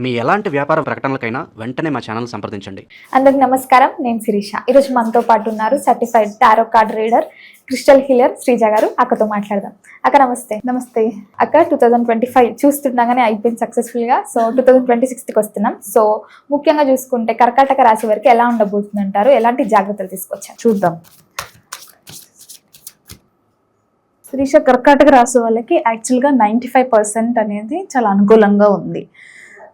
మీ ఎలాంటి వ్యాపార ప్రకటనలకైనా వెంటనే మా ఛానల్ సంప్రదించండి. అందరికి నమస్కారం, నేను శిరీష. ఈరోజు మనతో పాటు ఉన్నారు certified tarot card reader, crystal healer Sreeja గారు. అక్కతో మాట్లాడదాం. అక్క నమస్తే. నమస్తే అక్క, 2025 చూస్తుండగానే అయిపోయింది సక్సెస్ఫుల్గా. సో 2026కి వస్తున్నాం. సో ముఖ్యంగా చూసుకుంటే కర్కాటక రాశి వరకు ఎలా ఉండబోతుంది అంటారు? ఎలాంటి జాగ్రత్తలు తీసుకొచ్చారు చూద్దాం. శిరీష, కర్కాటక రాశి వాళ్ళకి యాక్చువల్గా 95% అనేది చాలా అనుకూలంగా ఉంది.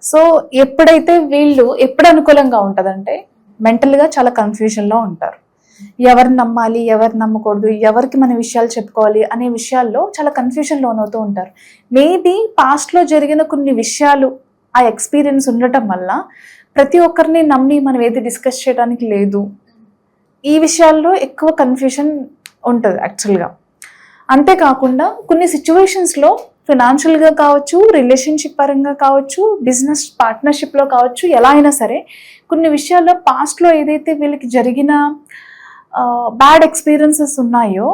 సో ఎప్పుడైతే వీళ్ళు ఎప్పుడు అనుకూలంగా ఉంటుందంటే మెంటల్గా చాలా కన్ఫ్యూజన్లో ఉంటారు. ఎవరిని నమ్మాలి, ఎవరు నమ్మకూడదు, ఎవరికి మన విషయాలు చెప్పుకోవాలి అనే విషయాల్లో చాలా కన్ఫ్యూజన్ లోనవుతూ ఉంటారు. మేబీ పాస్ట్లో జరిగిన కొన్ని విషయాలు, ఆ ఎక్స్పీరియన్స్ ఉండటం వల్ల ప్రతి ఒక్కరిని నమ్మి మనం ఏది డిస్కస్ చేయడానికి లేదు, ఈ విషయాల్లో ఎక్కువ కన్ఫ్యూజన్ ఉంటుంది యాక్చువల్గా. అంతేకాకుండా కొన్ని సిచ్యువేషన్స్లో ఫినాన్షియల్గా కావచ్చు, రిలేషన్షిప్ పరంగా కావచ్చు, బిజినెస్ పార్ట్నర్షిప్లో కావచ్చు, ఎలా అయినా సరే కొన్ని విషయాల్లో పాస్ట్లో ఏదైతే వీళ్ళకి జరిగిన బ్యాడ్ ఎక్స్పీరియన్సెస్ ఉన్నాయో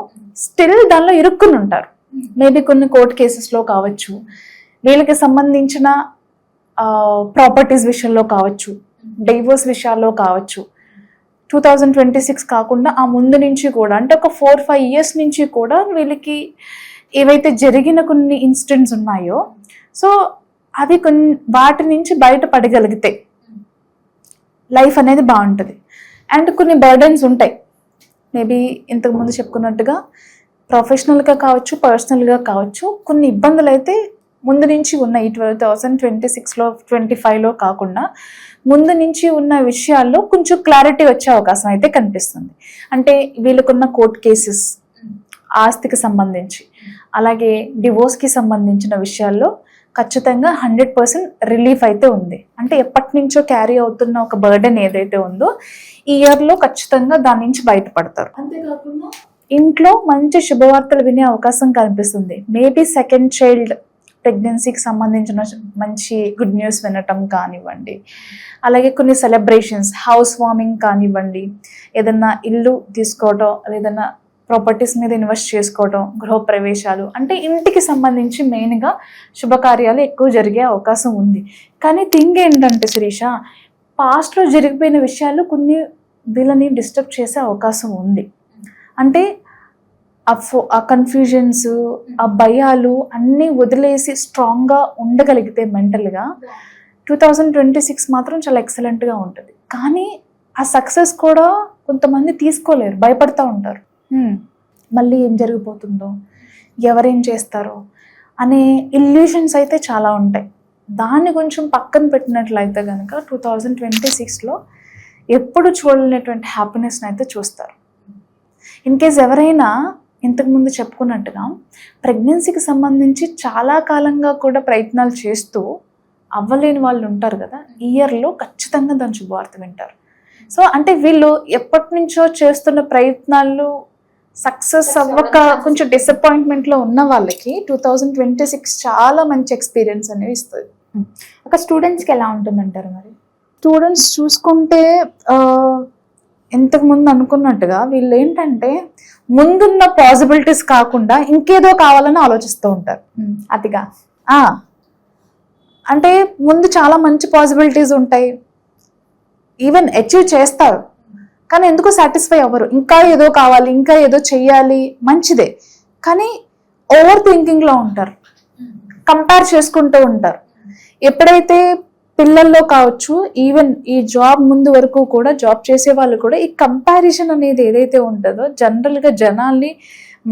స్టిల్ దానిలో ఇరుక్కుని ఉంటారు. మేబీ కొన్ని కోర్ట్ కేసెస్లో కావచ్చు, వీళ్ళకి సంబంధించిన ప్రాపర్టీస్ విషయంలో కావచ్చు, డైవోర్స్ విషయాల్లో కావచ్చు. 2026 కాకుండా ఆ ముందు నుంచి కూడా, అంటే ఒక 4-5 years నుంచి కూడా వీళ్ళకి ఏవైతే జరిగిన కొన్ని ఇన్సిడెంట్స్ ఉన్నాయో, సో అవి వాటి నుంచి బయటపడగలిగితే లైఫ్ అనేది బాగుంటుంది. అండ్ కొన్ని బర్డెన్స్ ఉంటాయి. మేబీ ఇంతకుముందు చెప్పుకున్నట్టుగా ప్రొఫెషనల్గా కావచ్చు, పర్సనల్గా కావచ్చు, కొన్ని ఇబ్బందులు అయితే ముందు నుంచి ఉన్నాయి. 2026లో 25లో కాకుండా ముందు నుంచి ఉన్న విషయాల్లో కొంచెం క్లారిటీ వచ్చే అవకాశం అయితే కనిపిస్తుంది. అంటే వీళ్ళకున్న కోర్ట్ కేసెస్, ఆస్తికి సంబంధించి, అలాగే డివోర్స్కి సంబంధించిన విషయాల్లో ఖచ్చితంగా 100% రిలీఫ్ అయితే ఉంది. అంటే ఎప్పటి నుంచో క్యారీ అవుతున్న ఒక బర్డెన్ ఏదైతే ఉందో ఈ ఇయర్లో ఖచ్చితంగా దాని నుంచి బయటపడతారు. అంతేకాకుండా ఇంట్లో మంచి శుభవార్తలు వినే అవకాశం కనిపిస్తుంది. మేబీ సెకండ్ చైల్డ్ ప్రెగ్నెన్సీకి సంబంధించిన మంచి గుడ్ న్యూస్ వినటం కానివ్వండి, అలాగే కొన్ని సెలబ్రేషన్స్, హౌస్ వార్మింగ్ కానివ్వండి, ఏదన్నా ఇల్లు తీసుకోవటం, ఏదన్నా ప్రాపర్టీస్ మీద ఇన్వెస్ట్ చేసుకోవటం, గృహప్రవేశాలు, అంటే ఇంటికి సంబంధించి మెయిన్గా శుభకార్యాలు ఎక్కువ జరిగే అవకాశం ఉంది. కానీ థింగ్ ఏంటంటే శిరీష, పాస్ట్లో జరిగిపోయిన విషయాలు కొన్ని వీళ్ళని డిస్టర్బ్ చేసే అవకాశం ఉంది. అంటే ఆ కన్ఫ్యూజన్స్, ఆ భయాలు అన్నీ వదిలేసి స్ట్రాంగ్గా ఉండగలిగితే మెంటల్గా 2026 మాత్రం చాలా ఎక్సలెంట్గా ఉంటుంది. కానీ ఆ సక్సెస్ కూడా కొంతమంది తీసుకోలేరు, భయపడతా ఉంటారు. మళ్ళీ ఏం జరిగిపోతుందో, ఎవరేం చేస్తారో అనే ఇల్యూషన్స్ అయితే చాలా ఉంటాయి. దాన్ని కొంచెం పక్కన పెట్టినట్లయితే కనుక 2026లో ఎప్పుడు చూడలేనటువంటి హ్యాపీనెస్ని అయితే చూస్తారు. ఇన్ కేస్ ఎవరైనా ఇంతకుముందు చెప్పుకున్నట్టుగా ప్రెగ్నెన్సీకి సంబంధించి చాలా కాలంగా కూడా ప్రయత్నాలు చేస్తూ అవ్వలేని వాళ్ళు ఉంటారు కదా, ఈ ఇయర్లో ఖచ్చితంగా దాని శుభవార్త వింటారు. సో అంటే వీళ్ళు ఎప్పటి నుంచో చేస్తున్న ప్రయత్నాలు సక్సెస్ అవ్వక కొంచెం డిసప్పాయింట్మెంట్లో ఉన్న వాళ్ళకి 2026 చాలా మంచి ఎక్స్పీరియన్స్ అనేవి ఇస్తుంది. ఒక స్టూడెంట్స్కి ఎలా ఉంటుందంటారు? మరి స్టూడెంట్స్ చూసుకుంటే ఇంతకుముందు అనుకున్నట్టుగా వీళ్ళు ఏంటంటే ముందున్న పాసిబిలిటీస్ కాకుండా ఇంకేదో కావాలని ఆలోచిస్తూ ఉంటారు అతిగా. అంటే ముందు చాలా మంచి పాసిబిలిటీస్ ఉంటాయి, ఈవెన్ అచీవ్ చేస్తారు, కానీ ఎందుకో సాటిస్ఫై అవ్వరు. ఇంకా ఏదో కావాలి, ఇంకా ఏదో చెయ్యాలి, మంచిదే, కానీ ఓవర్ థింకింగ్లో ఉంటారు, కంపేర్ చేసుకుంటూ ఉంటారు. ఎప్పుడైతే పిల్లల్లో కావచ్చు, ఈవెన్ ఈ జాబ్ ముందు వరకు కూడా జాబ్ చేసే వాళ్ళు కూడా ఈ కంపారిజన్ అనేది ఏదైతే ఉంటుందో జనరల్గా జనాల్ని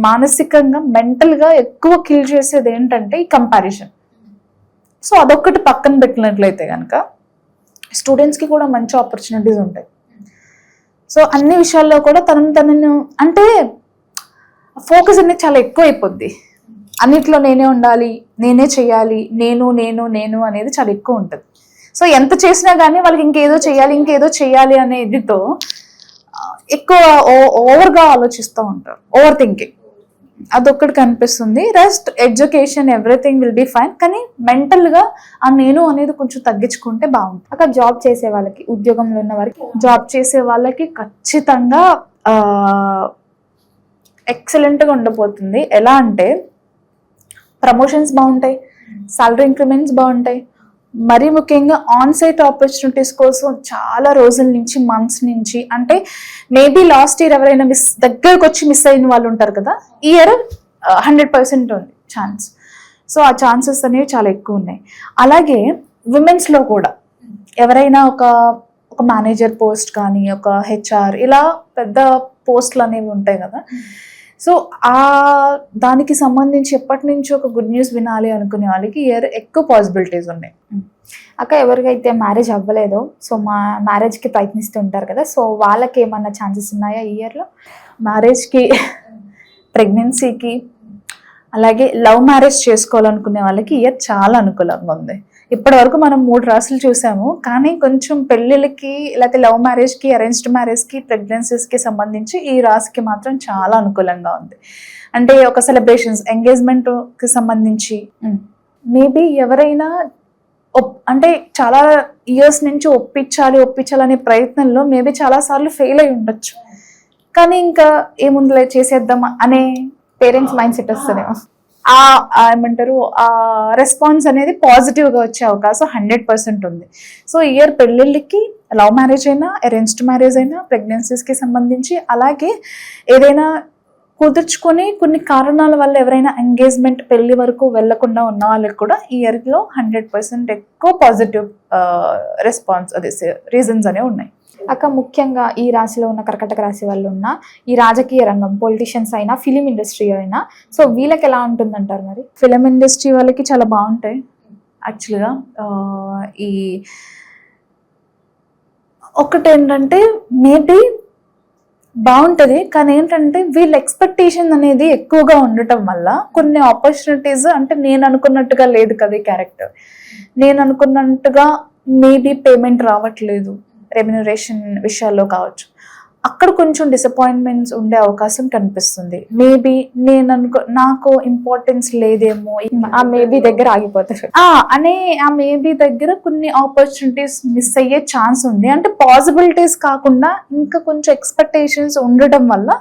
మానసికంగా, మెంటల్గా ఎక్కువ కిల్ చేసేది ఏంటంటే ఈ కంపారిజన్. సో అదొక్కటి పక్కన పెట్టినట్లయితే కనుక స్టూడెంట్స్కి కూడా మంచి ఆపర్చునిటీస్ ఉంటాయి. సో అన్ని విషయాల్లో కూడా తనను అంటే ఫోకస్ అనేది చాలా ఎక్కువ అయిపోద్ది. అన్నిట్లో నేనే ఉండాలి, నేనే చేయాలి, నేను నేను నేను అనేది చాలా ఎక్కువ ఉంటుంది. సో ఎంత చేసినా కానీ వాళ్ళకి ఇంకేదో చేయాలి అనే ఇదితో ఎక్కువ ఓవర్గా ఆలోచిస్తూ ఉంటారు, ఓవర్ థింకింగ్. అదొక్కటి కనిపిస్తుంది. Rest education everything will be fine, కానీ మెంటల్గా ఆ నేను అనేది కొంచెం తగ్గించుకుంటే బాగుంటుంది. అక్కడ జాబ్ చేసే వాళ్ళకి, ఉద్యోగంలో ఉన్న వారికి, జాబ్ చేసే వాళ్ళకి ఖచ్చితంగా ఎక్సలెంట్గా ఉండబోతుంది. ఎలా అంటే ప్రమోషన్స్ బాగుంటాయి, సాలరీ ఇంక్రిమెంట్స్ బాగుంటాయి, మరీ ముఖ్యంగా ఆన్ సైట్ ఆపర్చునిటీస్ కోసం చాలా రోజుల నుంచి, మంత్స్ నుంచి, అంటే మేబీ లాస్ట్ ఇయర్ ఎవరైనా దగ్గరకు వచ్చి మిస్ అయిన వాళ్ళు ఉంటారు కదా, ఈ ఇయర్ 100% ఉంది ఛాన్స్. సో ఆ ఛాన్సెస్ అనేవి చాలా ఎక్కువ ఉన్నాయి. అలాగే విమెన్స్లో కూడా ఎవరైనా ఒక మేనేజర్ పోస్ట్ కానీ, ఒక హెచ్ఆర్, ఇలా పెద్ద పోస్టులు అనేవి ఉంటాయి కదా. సో దానికి సంబంధించి ఎప్పటి నుంచి ఒక గుడ్ న్యూస్ వినాలి అనుకునే వాళ్ళకి ఇయర్ ఎక్కువ పాసిబిలిటీస్ ఉన్నాయి. అక్క, ఎవరికైతే మ్యారేజ్ అవ్వలేదో, సో మ్యారేజ్కి ప్రయత్నిస్తూ ఉంటారు కదా, సో వాళ్ళకి ఏమన్నా ఛాన్సెస్ ఉన్నాయా ఈ ఇయర్లో? మ్యారేజ్కి, ప్రెగ్నెన్సీకి, అలాగే లవ్ మ్యారేజ్ చేసుకోవాలనుకునే వాళ్ళకి ఇయర్ చాలా అనుకూలంగా ఉంది. ఇప్పటి వరకు మనం 3 రాశులు చూసాము, కానీ కొంచెం పెళ్ళిళ్ళకి, లేకపోతే లవ్ మ్యారేజ్కి, అరేంజ్డ్ మ్యారేజ్కి, ప్రెగ్నెన్సీస్కి సంబంధించి ఈ రాశికి మాత్రం చాలా అనుకూలంగా ఉంది. అంటే ఒక సెలబ్రేషన్స్, ఎంగేజ్మెంట్కి సంబంధించి మేబీ ఎవరైనా అంటే చాలా ఇయర్స్ నుంచి ఒప్పించాలనే ప్రయత్నంలో మేబీ చాలాసార్లు ఫెయిల్ అయి ఉండొచ్చు, కానీ ఇంకా ఏముందిలే చేసేద్దాం అనే పేరెంట్స్ మైండ్ సెట్ వస్తుందేమో. ఏమంటారు, ఆ రెస్పాన్స్ అనేది పాజిటివ్గా వచ్చే అవకాశం 100% ఉంది. సో ఇయర్ పెళ్ళిళ్ళకి, లవ్ మ్యారేజ్ అయినా, అరేంజ్డ్ మ్యారేజ్ అయినా, ప్రెగ్నెన్సీస్కి సంబంధించి, అలాగే ఏదైనా కుదుర్చుకొని కొన్ని కారణాల వల్ల ఎవరైనా ఎంగేజ్మెంట్, పెళ్లి వరకు వెళ్లకుండా ఉన్న వాళ్ళకి కూడా ఈ ఇయర్లో 100% ఎక్కువ పాజిటివ్ రెస్పాన్స్, అదే రీజన్స్ అనేవి ఉన్నాయి. అక్క, ముఖ్యంగా ఈ రాశిలో ఉన్న కర్కాటక రాశి వాళ్ళు ఉన్న ఈ రాజకీయ రంగం, పొలిటీషియన్స్ అయినా, ఫిలిం ఇండస్ట్రీ అయినా, సో వీళ్ళకి ఎలా ఉంటుందంటారు? మరి ఫిలిం ఇండస్ట్రీ వాళ్ళకి చాలా బాగుంటాయి యాక్చువల్గా. ఈ ఒకటేంటంటే మేబీ బాగుంటుంది, కానీ ఏంటంటే వీళ్ళ ఎక్స్పెక్టేషన్ అనేది ఎక్కువగా ఉండటం వల్ల కొన్ని ఆపర్చునిటీస్, అంటే నేను అనుకున్నట్టుగా లేదు కదా ఈ క్యారెక్టర్, నేను అనుకున్నట్టుగా మేబీ పేమెంట్ రావట్లేదు, రెమ్యునరేషన్ విషయాల్లో కావచ్చు, అక్కడ కొంచెం డిసప్పాయింట్మెంట్స్ ఉండే అవకాశం కనిపిస్తుంది. మేబీ నాకు ఇంపార్టెన్స్ లేదేమో, ఆ మేబీ దగ్గర ఆగిపోతారు ఆ మేబీ దగ్గర కొన్ని ఆపర్చునిటీస్ మిస్ అయ్యే ఛాన్స్ ఉంది. అంటే పాసిబిలిటీస్ కాకుండా ఇంకా కొంచెం ఎక్స్పెక్టేషన్స్ ఉండడం వల్ల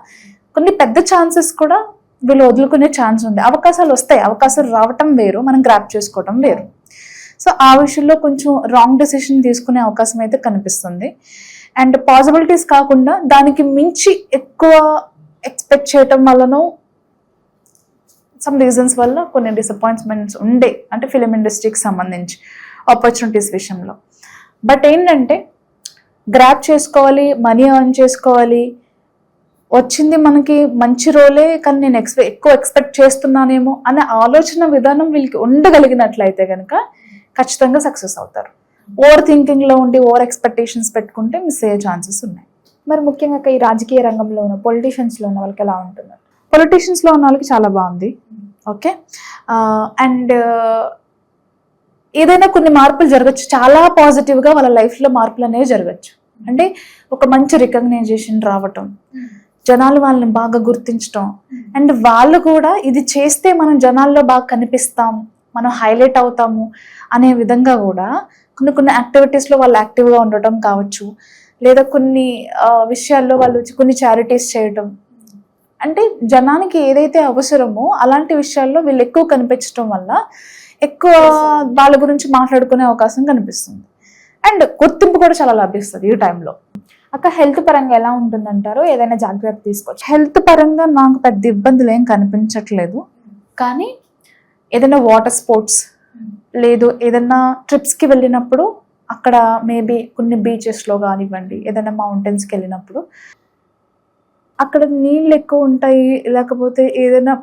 కొన్ని పెద్ద ఛాన్సెస్ కూడా వీళ్ళు వదులుకునే ఛాన్స్ ఉంది. అవకాశాలు వస్తాయి, అవకాశాలు రావటం వేరు, మనం గ్రాప్ చేసుకోవటం వేరు. సో ఆ విషయంలో కొంచెం రాంగ్ డెసిషన్ తీసుకునే అవకాశం అయితే కనిపిస్తుంది. అండ్ పాసిబిలిటీస్ కాకుండా దానికి మించి ఎక్కువ ఎక్స్పెక్ట్ చేయటం వల్లనో, సమ్ రీజన్స్ వల్ల కొన్ని డిసప్పాయింట్మెంట్స్ ఉండే, అంటే ఫిలిం ఇండస్ట్రీకి సంబంధించి ఆపర్చునిటీస్ విషయంలో. బట్ ఏంటంటే గ్రాప్ చేసుకోవాలి, మనీ ఎర్న్ చేసుకోవాలి, వచ్చింది మనకి మంచి రోలే, కానీ నేను ఎక్కువ ఎక్స్పెక్ట్ చేస్తున్నానేమో అనే ఆలోచన విధానం వీళ్ళకి ఉండగలిగినట్లయితే కనుక ఖచ్చితంగా సక్సెస్ అవుతారు. ఓవర్ థింకింగ్లో ఉండి ఓవర్ ఎక్స్పెక్టేషన్స్ పెట్టుకుంటే మిస్ అయ్యే ఛాన్సెస్ ఉన్నాయి. మరి ముఖ్యంగా ఈ రాజకీయ రంగంలో ఉన్న పొలిటీషియన్స్లో ఉన్న వాళ్ళకి ఎలా ఉంటుంది? పొలిటీషియన్స్లో ఉన్న వాళ్ళకి చాలా బాగుంది. ఓకే, అండ్ ఏదైనా కొన్ని మార్పులు జరగచ్చు, చాలా పాజిటివ్గా వాళ్ళ లైఫ్లో మార్పులు అనేవి జరగచ్చు. అంటే ఒక మంచి రికగ్నైజేషన్ రావటం, జనాలు వాళ్ళని బాగా గుర్తించడం, అండ్ వాళ్ళు కూడా ఇది చేస్తే మనం జనాల్లో బాగా కనిపిస్తాం, మనం హైలైట్ అవుతాము అనే విధంగా కూడా కొన్ని యాక్టివిటీస్లో వాళ్ళు యాక్టివ్గా ఉండటం కావచ్చు, లేదా కొన్ని విషయాల్లో వాళ్ళు కొన్ని చారిటీస్ చేయటం, అంటే జనానికి ఏదైతే అవసరమో అలాంటి విషయాల్లో వీళ్ళు ఎక్కువ కనిపించడం వల్ల ఎక్కువ వాళ్ళ గురించి మాట్లాడుకునే అవకాశం కనిపిస్తుంది. అండ్ గుర్తింపు కూడా చాలా లభిస్తుంది ఈ టైంలో. అక్క, హెల్త్ పరంగా ఎలా ఉంటుందంటారు? ఏదైనా జాగ్రత్త తీసుకోవచ్చు? హెల్త్ పరంగా నాకు పెద్ద ఇబ్బందులు ఏం కనిపించట్లేదు, కానీ ఏదైనా వాటర్ స్పోర్ట్స్, లేదు ఏదైనా ట్రిప్స్కి వెళ్ళినప్పుడు అక్కడ మేబీ కొన్ని బీచెస్లో కానివ్వండి, ఏదైనా మౌంటైన్స్కి వెళ్ళినప్పుడు అక్కడ నీళ్ళు ఎక్కువ ఉంటాయి, లేకపోతే ఏదైనా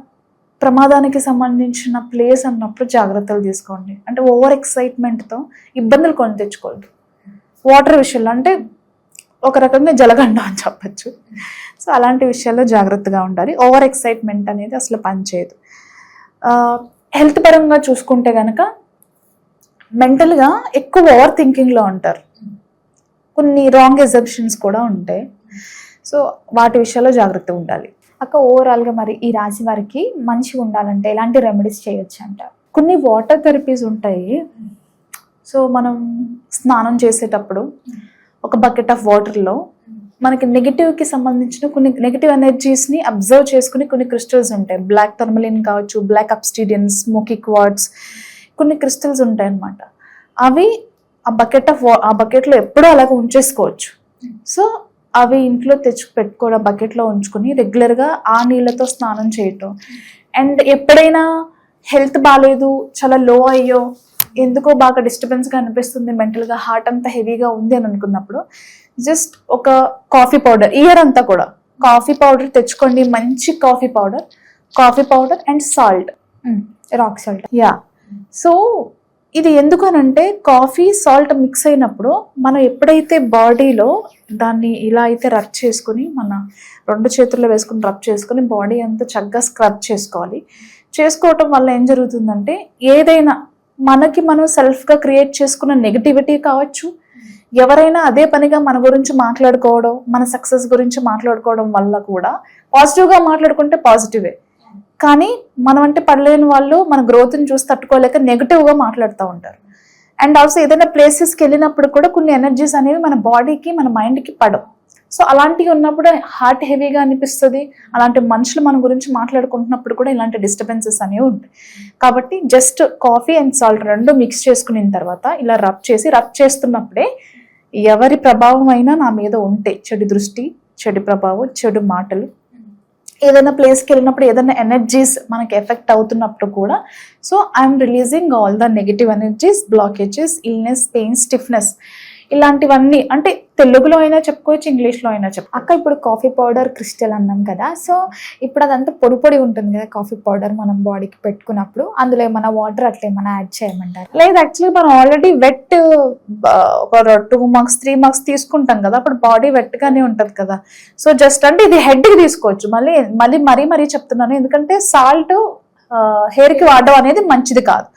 ప్రమాదానికి సంబంధించిన ప్లేస్ అన్నప్పుడు జాగ్రత్తలు తీసుకోండి. అంటే ఓవర్ ఎక్సైట్మెంట్తో ఇబ్బందులు కొని తెచ్చుకోవద్దు. వాటర్ విషయంలో అంటే ఒక రకంగా జలగండ అని చెప్పచ్చు. సో అలాంటి విషయాల్లో జాగ్రత్తగా ఉండాలి. ఓవర్ ఎక్సైట్మెంట్ అనేది అసలు పనిచేయదు. హెల్త్ పరంగా చూసుకుంటే కనుక మెంటల్గా ఎక్కువ ఓవర్ థింకింగ్లో ఉంటారు, కొన్ని రాంగ్ ఎజంప్షన్స్ కూడా ఉంటాయి. సో వాటి విషయాల్లో జాగ్రత్తగా ఉండాలి. అక్క, ఓవరాల్గా మరి ఈ రాశి వారికి మంచిగా ఉండాలంటే ఎలాంటి రెమెడీస్ చేయొచ్చు అంటారు? కొన్ని వాటర్ థెరపీస్ ఉంటాయి. సో మనం స్నానం చేసేటప్పుడు ఒక బకెట్ ఆఫ్ వాటర్లో మనకి నెగిటివ్కి సంబంధించిన కొన్ని నెగిటివ్ ఎనర్జీస్ని అబ్జర్వ్ చేసుకుని కొన్ని క్రిస్టల్స్ ఉంటాయి. బ్లాక్ టర్మలిన్ కావచ్చు, బ్లాక్ అబ్స్టిడియన్, స్మోకీ క్వార్ట్స్, కొన్ని క్రిస్టల్స్ ఉంటాయి అన్నమాట. అవి ఆ బకెట్లో ఎప్పుడూ అలాగ ఉంచేసుకోవచ్చు. సో అవి ఇంట్లో తెచ్చి పెట్టుకోవడం, బకెట్లో ఉంచుకొని రెగ్యులర్గా ఆ నీళ్ళతో స్నానం చేయటం. అండ్ ఎప్పుడైనా హెల్త్ బాగాలేదు, చాలా లో అయ్యో, ఎందుకో బాగా డిస్టర్బెన్స్గా అనిపిస్తుంది, మెంటల్గా హార్ట్ అంతా హెవీగా ఉంది అని అనుకున్నప్పుడు జస్ట్ ఒక కాఫీ పౌడర్, ఇయర్ అంతా కూడా కాఫీ పౌడర్ తెచ్చుకోండి. మంచి coffee powder and salt, rock salt. Yeah. So ఇది ఎందుకనంటే కాఫీ సాల్ట్ మిక్స్ అయినప్పుడు మనం ఎప్పుడైతే బాడీలో దాన్ని ఇలా అయితే రబ్ చేసుకుని, మన 2 చేతుల్లో వేసుకుని రబ్ చేసుకుని బాడీ అంతా చక్కగా స్క్రబ్ చేసుకోవాలి. చేసుకోవటం వల్ల ఏం జరుగుతుందంటే ఏదైనా మనకి మనం సెల్ఫ్గా క్రియేట్ చేసుకున్న నెగిటివిటీ కావచ్చు, ఎవరైనా అదే పనిగా మన గురించి మాట్లాడుకోవడం, మన సక్సెస్ గురించి మాట్లాడుకోవడం వల్ల కూడా పాజిటివ్గా మాట్లాడుకుంటే పాజిటివే, కానీ మనం అంటే పడలేని వాళ్ళు మన గ్రోత్ని చూసి తట్టుకోలేక నెగిటివ్గా మాట్లాడుతూ ఉంటారు. అండ్ ఆల్సో ఏదైనా ప్లేసెస్కి వెళ్ళినప్పుడు కూడా కొన్ని ఎనర్జీస్ అనేవి మన బాడీకి, మన మైండ్కి పడవు. సో అలాంటివి ఉన్నప్పుడు హార్ట్ హెవీగా అనిపిస్తుంది. అలాంటి మనుషులు మన గురించి మాట్లాడుకుంటున్నప్పుడు కూడా ఇలాంటి డిస్టర్బెన్సెస్ అనేవి ఉంటాయి. కాబట్టి just coffee and salt 2 mix చేసుకున్న తర్వాత ఇలా రబ్ చేస్తున్నప్పుడే ఎవరి ప్రభావం అయినా నా మీద ఉంటే, చెడు దృష్టి, చెడు ప్రభావం, చెడు మాటలు, ఏదైనా ప్లేస్కి వెళ్ళినప్పుడు ఏదైనా ఎనర్జీస్ మనకి ఎఫెక్ట్ అవుతున్నప్పుడు కూడా, so I'm releasing all the negative energies, blockages, illness, pain, stiffness, ఇలాంటివన్నీ. అంటే తెలుగులో అయినా చెప్పుకోవచ్చు, ఇంగ్లీష్లో అయినా చెప్పుకోవచ్చు. అక్క ఇప్పుడు కాఫీ పౌడర్ క్రిస్టల్ అన్నాం కదా, సో ఇప్పుడు అదంతా పొడి ఉంటుంది కదా కాఫీ పౌడర్, మనం బాడీకి పెట్టుకున్నప్పుడు అందులో ఏమైనా వాటర్ అట్లా ఏమైనా యాడ్ చేయమంటారు? లేదు, యాక్చువల్లీ మనం ఆల్రెడీ వెట్ ఒక 2 marks 3 marks తీసుకుంటాం కదా, అప్పుడు బాడీ వెట్గానే ఉంటుంది కదా. సో జస్ట్ అంటే ఇది హెడ్కి తీసుకోవచ్చు. మరీ చెప్తున్నాను, ఎందుకంటే సాల్ట్ హెయిర్కి వాడడం అనేది మంచిది కాదు.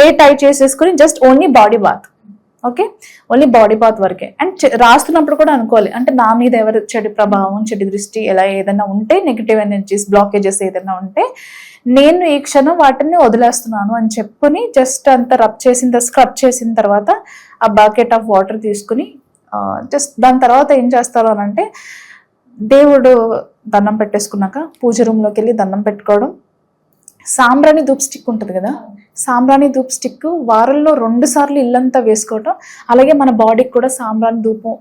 హెయిర్ టైట్ చేసేసుకుని just only body bath, okay, only body bath వరకే. అండ్ రాస్తున్నప్పుడు కూడా అనుకోవాలి, అంటే నా మీద ఎవరు చెడు ప్రభావం, చెడు దృష్టి ఎలా ఏదైనా ఉంటే, నెగిటివ్ ఎనర్జీస్, బ్లాకేజెస్ ఏదైనా ఉంటే నేను ఈ క్షణం వాటిని వదిలేస్తున్నాను అని చెప్పుకొని జస్ట్ అంత స్క్రబ్ చేసిన తర్వాత ఆ బకెట్ ఆఫ్ వాటర్ తీసుకుని జస్ట్ దాని తర్వాత ఏం చేస్తారు అని అంటే, దేవుడు దండం పెట్టేసుకున్నాక పూజ రూమ్లోకి వెళ్ళి దండం పెట్టుకోవడం. సాంబ్రాణి ధూప్ స్టిక్ ఉంటుంది కదా, సాంబ్రాణి ధూప్ స్టిక్ వారంలో 2 సార్లు ఇల్లంతా వేసుకోవటం, అలాగే మన బాడీకి కూడా సాంబ్రాణి ధూపం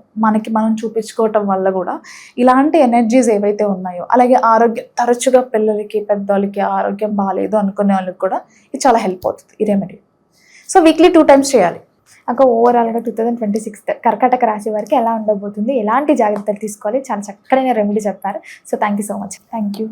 మనం చూపించుకోవటం వల్ల కూడా ఇలాంటి ఎనర్జీస్ ఏవైతే ఉన్నాయో, అలాగే ఆరోగ్యం, తరచుగా పిల్లలకి, పెద్దవాళ్ళకి ఆరోగ్యం బాగాలేదు అనుకునే వాళ్ళకి కూడా ఇది చాలా హెల్ప్ అవుతుంది ఈ రెమెడీ. సో వీక్లీ 2 times చేయాలి. అక్క ఓవరాల్గా 2026 కర్కాటక రాశి వారికి ఎలా ఉండబోతుంది, ఎలాంటి జాగ్రత్తలు తీసుకోవాలి, చాలా చక్కడైన రెమెడీ చెప్పారు. So thank you so much. Thank you.